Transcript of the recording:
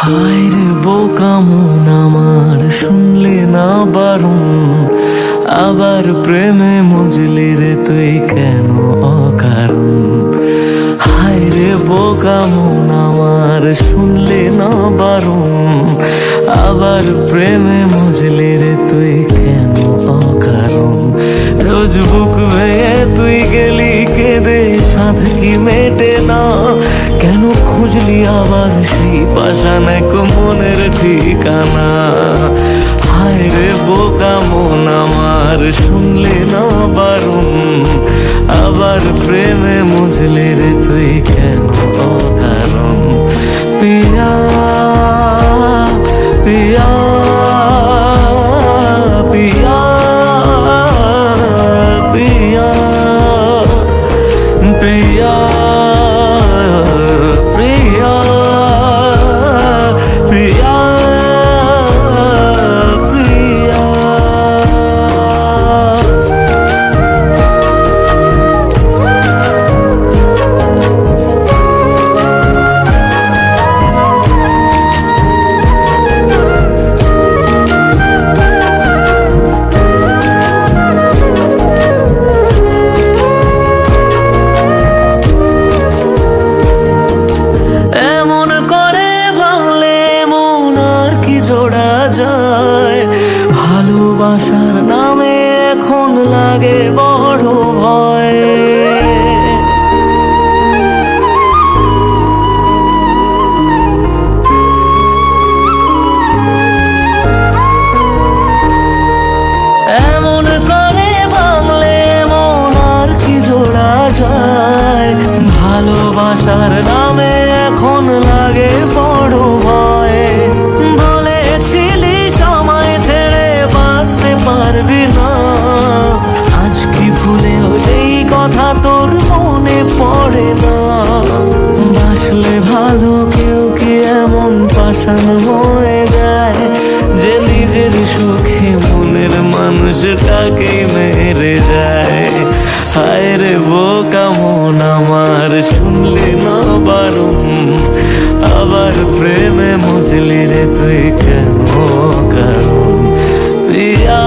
হায় রে বোকা মন আমার, শুনলে না বারণ, আবার প্রেমে মজলি রে তুই কেন অকারণ। হায় রে বোকা মন আমার, শুনলে না বারণ, আবার প্রেমে মজলি রে তুই কেন অকারণ। রোজ বুক ভেঙে তুই গেলি কেঁদে, সাধ কি মেটে না, কেন খুঁজলি আবার সেই পাষাণ এক মনের ঠিকানা। হায় রে বোকা মন আমার, শুনলে না বারণ, আবার প্রেমে মুঝলে রে তুই কেন অকারণ। পিয়া পিয়া পিয়া পিয়া প্রিয়া প্রিয়া প্রিয়া প্রিয়া। এমন করে ভাঙলে মন আর কি জোড়া যায়, ভালোবাসার নামে এখন লাগে বড় ভয়। এমন করে ভাঙলে মন আর কি জোড়া যায়, ভালোবাসার নামে এখন লাগে বড় ভয়। বলেছিলি সময় ছেড়ে বাঁচতে পারবি না, আজ কি ভুলেও সেই কথা তোর মনে পড়ে না। বাসলে ভালো কেউ কি এমন পাষাণ হয়ে যায়, যে নিজের সুখে মনের মানুষটাকে মেরে যায়। হায় রে বোকা মন আমার, শুনলে না বারণ, আবার প্রেমে মজলি রে তুই কেন কারণ। পিয়া